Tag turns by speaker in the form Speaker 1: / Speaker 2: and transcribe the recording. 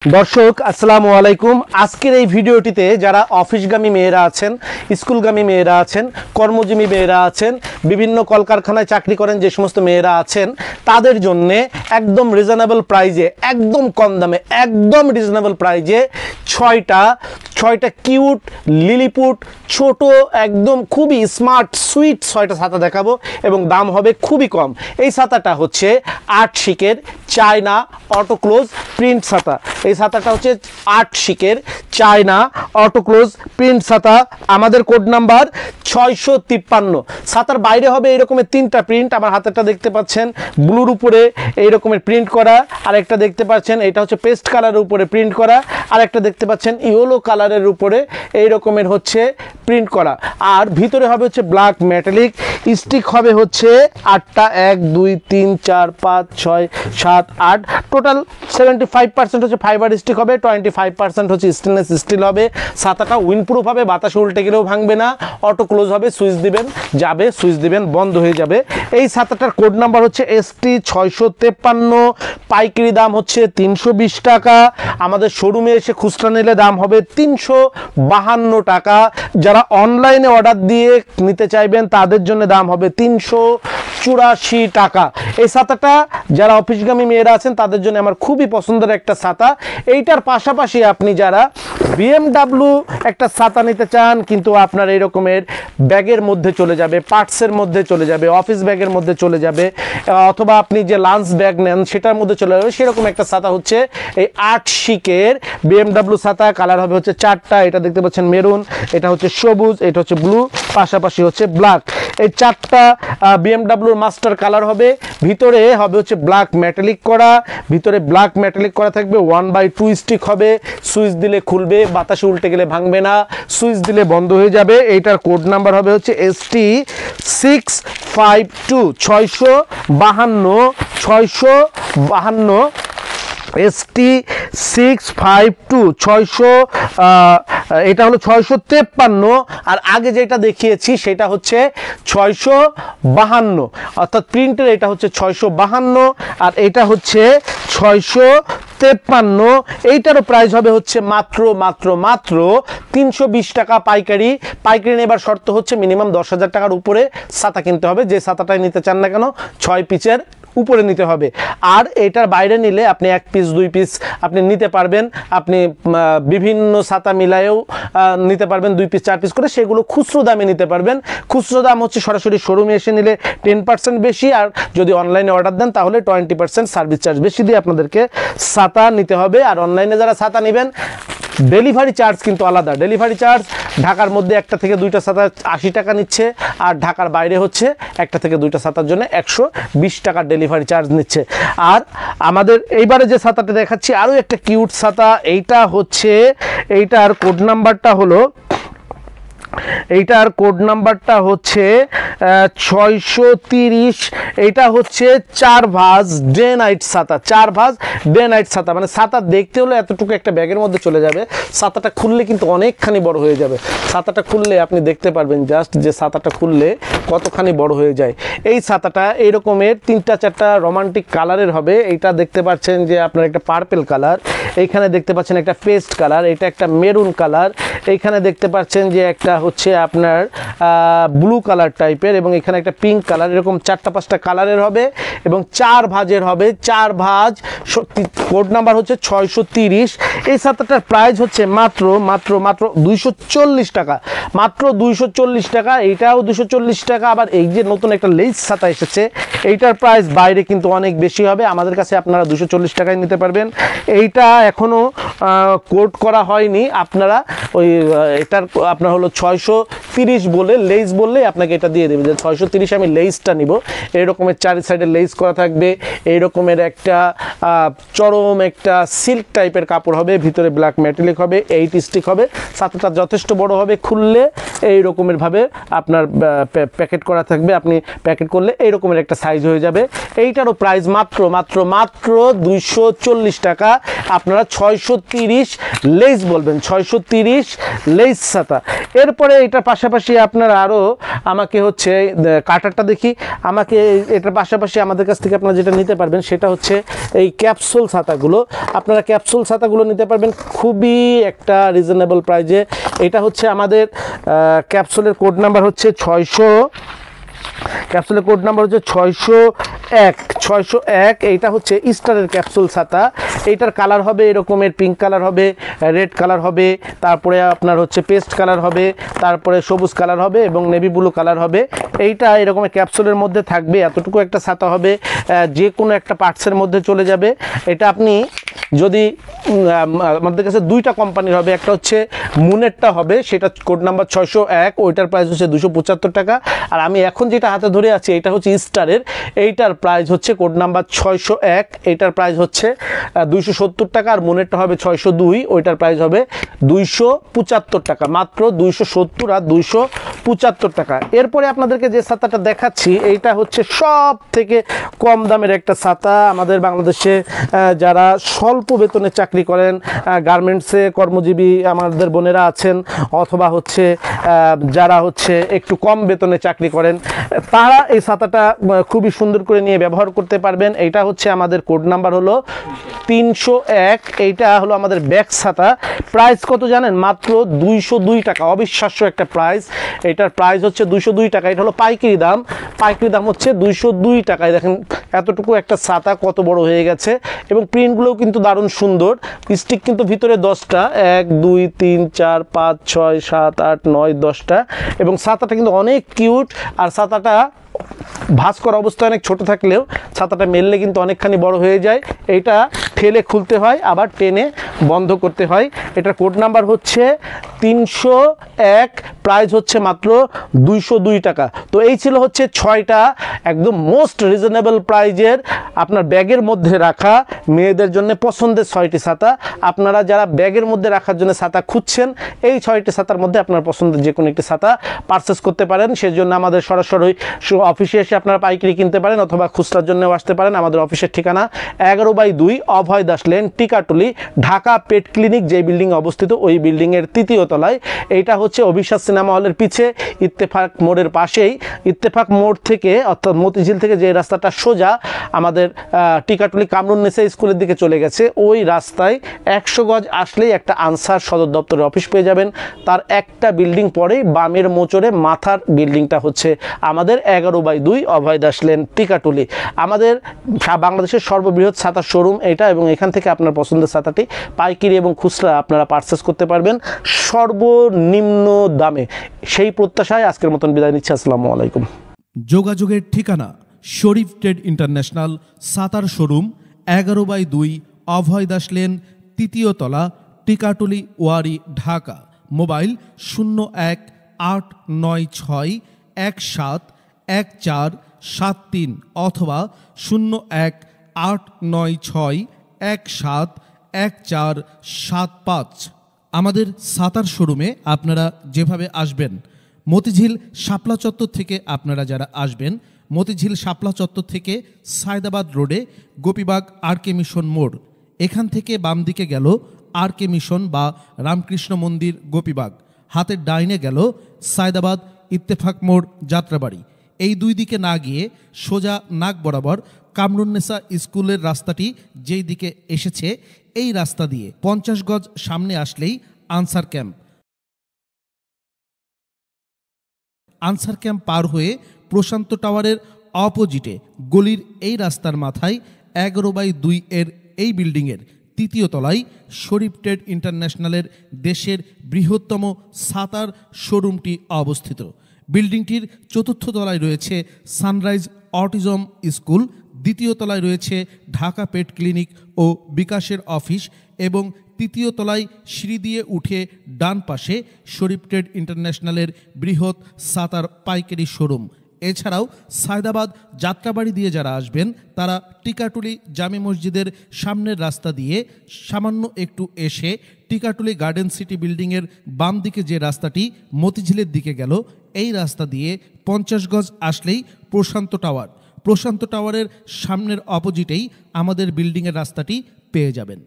Speaker 1: দর্শক আসসালামু আলাইকুম। আজকের এই ভিডিওটিতে যারা অফিসগামী মেয়েরা আছেন, স্কুলগামী মেয়েরা আছেন, কর্মজীবী মেয়েরা আছেন, বিভিন্ন কলকারখানায় চাকরি করেন যে সমস্ত মেয়েরা আছেন, তাদের জন্য একদম রিজনেবল প্রাইজে, একদম কম দামে, একদম রিজনেবল প্রাইজে ছয়টা কিউট লিলিপুট ছোট একদম খুবই স্মার্ট সুইট 6টা ছাতা দেখাবো এবং দাম হবে খুবই কম। এই ছাতাটা হচ্ছে 8 শিকের চায়না অটো ক্লোজ প্রিন্ট ছাতা। এই ছাতাটা হচ্ছে 8 শিকের চায়না অটো ক্লোজ প্রিন্ট ছাতা। আমাদের কোড নাম্বার 653। ছাতার বাইরে হবে এরকমের 3টা প্রিন্ট। আমার হাতেরটা দেখতে পাচ্ছেন ব্লুর উপরে এই রকমের প্রিন্ট করা, আর একটা দেখতে পাচ্ছেন এটা হচ্ছে পেস্ট কালারের উপরে প্রিন্ট করা, আর একটা দেখতে পাচ্ছেন ইয়েলো কালারের উপরে এই রকমের হচ্ছে প্রিন্ট করা। আর ভিতরে হবে হচ্ছে ব্ল্যাক মেটালিক। স্টিক হবে হচ্ছে 8টা, 1 2 3 4 5 6 7 8, টোটাল 75% হচ্ছে ফাইবার স্টিক হবে, 25% হচ্ছে স্টেনলেস স্টিল হবে। ছাতাটা উইন্ডপ্রুফ হবে, বাতাসে উল্টে গেলেও ভাঙবে না, অটো ক্লোজ হবে, সুইচ দিবেন যাবে, সুইচ দিবেন বন্ধ হয়ে যাবে। এই ছাতাটার কোড নাম্বার হচ্ছে ST 653। পাইকারি দাম হচ্ছে 320 টাকা। আমাদের শোরুমে এসে খুচরা নিলে দাম হবে 352 টাকা। যারা অনলাইনে অর্ডার দিয়ে নিতে চাইবেন তাদের জন্য দাম হবে 384 টাকা। এই ছাতাটা যারা অফিসগামী মেয়েরা আছেন তাদের জন্য আমার খুবই পছন্দের একটা ছাতা। এইটার পাশাপাশি আপনি যারা BMW একটা ছাতা নিতে চান, কিন্তু আপনার এই রকমের ব্যাগের মধ্যে চলে যাবে, পার্টসের মধ্যে চলে যাবে, অফিস ব্যাগের মধ্যে চলে যাবে, অথবা আপনি যে লাঞ্চ ব্যাগ নেন সেটার মধ্যে চলে যাবে, সেরকম একটা ছাতা হচ্ছে এই 8 শিকের BMW ছাতা। কালার হবে হচ্ছে 4টা। এটা দেখতে পাচ্ছেন মেরুন, এটা হচ্ছে সবুজ, এটা হচ্ছে ব্লু, পাশাপাশি হচ্ছে ব্ল্যাক। এই 4টা BMW মাস্টার কালার হবে। ভিতরে হবে হচ্ছে ব্ল্যাক মেটালিক করা, ভিতরে ব্ল্যাক মেটালিক করা থাকবে। 1/2 স্টিক হবে, সুইচ দিলে খুলবে, বাতাসে উল্টে গেলে ভাঙবে না, সুইচ দিলে বন্ধ হয়ে যাবে। এইটার কোড নাম্বার হবে হচ্ছে ST 652 652 ST 652 এটা হলো 653। আর আগে যেটা দেখিয়েছি সেটা হচ্ছে 652, অর্থাৎ প্রিন্টের এটা হচ্ছে 652 আর এটা হচ্ছে 653। এইটারও প্রাইস হবে হচ্ছে মাত্র 320 টাকা পাইকারি। পাইকারি নেবার শর্ত হচ্ছে মিনিমাম 10,000 টাকার উপরে ছাতা কিনতে হবে। যে ছাতাটাই নিতে চান না কেন 6 পিসের উপরে নিতে হবে। আর এটার বাইরে নিলে আপনি 1 পিস 2 পিস আপনি নিতে পারবেন। আপনি বিভিন্ন ছাতা মিলায়েও নিতে পারবেন 2 পিস 4 পিস করে, সেগুলো খুচরো দামে নিতে পারবেন। খুচরো দাম হচ্ছে সরাসরি শোরুমে এসে নিলে 10% বেশি, আর যদি অনলাইনে অর্ডার দেন তাহলে 20% সার্ভিস চার্জ বেশি দিয়ে আপনাদেরকে ছাতা নিতে হবে। আর অনলাইনে যারা ছাতা নেবেন ডেলিভারি চার্জ কিন্তু আলাদা। ডেলিভারি চার্জ ঢাকার মধ্যে 1টা থেকে 2টা ছাতা 80 টাকা নিচ্ছে, আর ঢাকার বাইরে হচ্ছে 1টা থেকে 2টা ছাতার জন্য 120 টাকা ডেলিভারি চার্জ নিচ্ছে। আর আমাদের এইবারে যে ছাতাটা দেখাচ্ছি আরও একটা কিউট ছাতা। এইটা হচ্ছে এইটার কোড নাম্বারটা হলো 630। এইটা হচ্ছে 4 ভাঁজ ডে নাইট ছাতা। 4 ভাঁজ ডে নাইট ছাতা, মানে ছাতা দেখতে হলে এতটুকু একটা ব্যাগের মধ্যে চলে যাবে। ছাতাটা খুললে কিন্তু অনেকখানি বড় হয়ে যাবে। ছাতাটা খুললে আপনি দেখতে পারবেন জাস্ট যে ছাতাটা খুললে কতখানি বড় হয়ে যায়। এই ছাতাটা এই রকমের 3টা 4টা রোমান্টিক কালারের হবে। এইটা দেখতে পাচ্ছেন যে আপনার একটা পার্পেল কালার, এইখানে দেখতে পাচ্ছেন একটা পেস্ট কালার, এটা একটা মেরুন কালার, এইখানে দেখতে পাচ্ছেন যে একটা হচ্ছে আপনার ব্লু কালার টাইপের, এবং এখানে একটা পিঙ্ক কালার। এরকম 4টা 5টা কালারের হবে এবং 4 ভাঁজের হবে। 4 ভাঁজ, কোড নাম্বার হচ্ছে 630। এই ছাতাটার প্রাইস হচ্ছে মাত্র 240 টাকা, মাত্র 240 টাকা। এইটাও 240 টাকা। আবার এই যে নতুন একটা লেস ছাতা এসেছে এইটার প্রাইস বাইরে কিন্তু অনেক বেশি হবে, আমাদের কাছে আপনারা 240 টাকায় নিতে পারবেন। এইটা এখনো কোড করা হয়নি, আপনারা ওই এটার আপনার হলো 630 বলে লেস বললে আপনাকে এটা দিয়ে দেবে যে 630 আমি লেসটা নিব। এইরকমের 4 সাইডে লেস করা থাকবে, এইরকমের একটা চরম একটা সিল্ক টাইপের কাপড় হবে, ভিতরে ব্ল্যাক মেটালিক হবে, 8 স্টিক হবে। ছাতাটা যথেষ্ট বড় হবে, খুললে এই রকমের ভাবে আপনার প্যাকেট করা থাকবে, আপনি প্যাকেট করলে এই রকমের একটা সাইজ হয়ে যাবে। এইটারও প্রাইস মাত্র 240 টাকা। আপনারা 630 লেস বলবেন, 630 লেস ছাতা। এরপরে এটার পাশে পাশাপাশি আপনারা আরও আমাকে হচ্ছে কাটারটা দেখি, আমাকে এটার পাশাপাশি আমাদের কাছ থেকে আপনারা যেটা নিতে পারবেন সেটা হচ্ছে এই ক্যাপসুল ছাতাগুলো। আপনারা ক্যাপসুল ছাতাগুলো নিতে পারবেন খুবই একটা রিজনেবল প্রাইজে। এটা হচ্ছে আমাদের ক্যাপসুলের কোড নাম্বার হচ্ছে 600, ক্যাপসুলের কোড নাম্বার হচ্ছে 601। এইটা হচ্ছে স্টারের ক্যাপসুল ছাতা। এইটার কালার হবে এরকমের পিঙ্ক কালার হবে, রেড কালার হবে, তারপরে আপনার হচ্ছে পেস্ট কালার হবে, তারপরে সবুজ কালার হবে এবং নেভি ব্লু কালার হবে। এইটা এরকমের ক্যাপসুলের মধ্যে থাকবে, এতটুকু একটা ছাতা হবে, যে কোনো একটা পার্টসের মধ্যে চলে যাবে। এটা আপনি যদি আমাদের কাছে দুইটা কোম্পানির হবে, একটা হচ্ছে মুনেরটা হবে, সেটা কোড নাম্বার 601, ওইটার প্রাইস হচ্ছে 275 টাকা। আর আমি এখন যেটা হাতে ধরে আছি এটা হচ্ছে স্টারের, এইটার প্রাইস হচ্ছে কোড নাম্বার 601, এইটার প্রাইস হচ্ছে 270 টাকা। আর মুনেরটা হবে 602, ওইটার প্রাইস হবে 275 টাকা, মাত্র 270 আর 275 টাকা। এরপরে আপনাদেরকে যে ছাতাটা দেখাচ্ছি এইটা হচ্ছে সব থেকে কম দামের একটা ছাতা। আমাদের বাংলাদেশে যারা স্বল্প বেতনে চাকরি করেন, গার্মেন্টসে কর্মজীবী আমাদের বোনেরা আছেন, অথবা হচ্ছে যারা হচ্ছে একটু কম বেতনে চাকরি করেন, তারা এই ছাতাটা খুবই সুন্দর করে নিয়ে ব্যবহার করতে পারবেন। এইটা হচ্ছে আমাদের কোড নাম্বার হলো 301। এইটা হলো আমাদের ব্যাগ ছাতা। প্রাইস কত জানেন? মাত্র 202 টাকা। অবিশ্বাস্য একটা প্রাইস। এটার প্রাইস হচ্ছে 202 টাকা। এটা হলো পাইকারি দাম। পাইকারি দাম হচ্ছে 202 টাকায়। দেখেন এতটুকু একটা ছাতা কত বড় হয়ে গেছে এবং প্রিন্টগুলোও কিন্তু দারুণ সুন্দর। স্টিক কিন্তু ভিতরে 10টা, 1 2 3 4 5 6 7 8 9 10টা এবং ছাতাটা কিন্তু অনেক কিউট। আর ছাতাটা ভাঁজ করা অবস্থায় অনেক ছোট থাকলেও ছাতাটা মেললে কিন্তু অনেকখানি বড় হয়ে যায়। এইটা ঠেলে খুলতে হয়, আবার টেনে বন্ধ করতে হয়। এটার কোড নাম্বার হচ্ছে 301, প্রাইস হচ্ছে মাত্র 202 টাকা। তো এই ছিল হচ্ছে 6টা একদম মোস্ট রিজনেবল প্রাইজের আপনার ব্যাগের মধ্যে রাখা মেয়েদের জন্য পছন্দের 6টি ছাতা। আপনারা যারা ব্যাগের মধ্যে রাখার জন্য ছাতা খুঁজছেন, এই 6টি ছাতার মধ্যে আপনার পছন্দের যে কোনো একটি ছাতা পারচেস করতে পারেন। সেজন্য আমাদের সরাসরি অফিসে এসে আপনারা পাইকারি কিনতে পারেন অথবা খুচরার জন্যও আসতে পারেন। আমাদের অফিসের ঠিকানা 11/2 অভয় দাস লেন, টিকাটুলি, ঢাকা পেট ক্লিনিক যে বিল্ডিং অবস্থিত, ওই বিল্ডিংয়ের 3য় তলায়। এইটা হচ্ছে অভিশ্বাস সিনেমা হলের পিছে ইত্তেফাক মোড়ের পাশেই। ইত্তেফাক মোড় থেকে অর্থাৎ মতিঝিল থেকে যে রাস্তাটা সোজা আমাদের টিকাটুলি কামরুন্নেসা স্কুলের দিকে চলে গেছে, ওই রাস্তায় 100 গজ আসলেই একটা আনসার সদর দপ্তরের অফিস পেয়ে যাবেন। তার একটা বিল্ডিং পরেই বামের মোচরে মাথার বিল্ডিংটা হচ্ছে আমাদের 11/2 অভয় দাস লেন, টিকাটুলি। আমাদের বাংলাদেশের সর্ববৃহৎ ছাতার শোরুম এটা এবং এখান থেকে আপনার পছন্দের ছাতাটি পাইকারি এবং খুচরা আপনারা পারচেস করতে পারবেন সর্বনিম্ন দামে। সেই প্রত্যাশায় আজকের মতন বিদায় নিচ্ছি। আসসালামু আলাইকুম।
Speaker 2: যোগাযোগের ঠিকানা শরীফ ট্রেড ইন্টারন্যাশনাল ছাতার শোরুম, 11/2 অভয় দাস লেন, 3য় তলা, টিকাটুলি, ওয়ারি, ঢাকা। মোবাইল 01-896-171473 অথবা 01-896-171475। আমাদের ছাতার শোরুমে আপনারা যেভাবে আসবেন, মতিঝিল শাপলা চত্বর থেকে আপনারা যারা আসবেন, মতিঝিল শাপলা চত্বর থেকে সায়দাবাদ রোডে গোপীবাগ আরকে মিশন মোড়, এখান থেকে বাম দিকে গেল আরকে মিশন বা রামকৃষ্ণ মন্দির গোপীবাগ, হাতের ডাইনে গেল সায়দাবাদ ইত্তেফাক মোড় যাত্রাবাড়ি। এই দুই দিকে না গিয়ে সোজা নাক বরাবর কামরুন্নেসা স্কুলের রাস্তাটি যেই দিকে এসেছে, এই রাস্তা দিয়ে 50 গজ সামনে আসলেই আনসার ক্যাম্প। আনসার ক্যাম্প পার হয়ে প্রশান্ত টাওয়ারের অপোজিটে গলির এই রাস্তার মাথায় 11/2 এর এই বিল্ডিংয়ের 3য় তলায় শরীফ ট্রেড ইন্টারন্যাশনালের দেশের বৃহত্তম ছাতার শোরুমটি অবস্থিত। বিল্ডিংটির 4র্থ তলায় রয়েছে সানরাইজ অটিজম স্কুল, 2য় তলায় রয়েছে ঢাকা পেট ক্লিনিক ও বিকাশের অফিস এবং 3য় তলায় সিঁড়ি দিয়ে উঠে ডান পাশে শরীফ ট্রেড ইন্টারন্যাশনালের বৃহৎ ছাতার পাইকারি শোরুম। এছাড়াও সায়দাবাদ যাত্রাবাড়ি দিয়ে যারা আসবেন তারা টিকাটুলি জামে মসজিদের সামনের রাস্তা দিয়ে সামান্য একটু এসে টিকাটুলি গার্ডেন সিটি বিল্ডিংয়ের বাম দিকে যে রাস্তাটি মতিঝিলের দিকে গেল, এই রাস্তা দিয়ে 50 গজ আসলেই প্রশান্ত টাওয়ার। প্রশান্ত টাওয়ারের সামনের অপোজিটেই আমাদের বিল্ডিংয়ের রাস্তাটি পেয়ে যাবেন।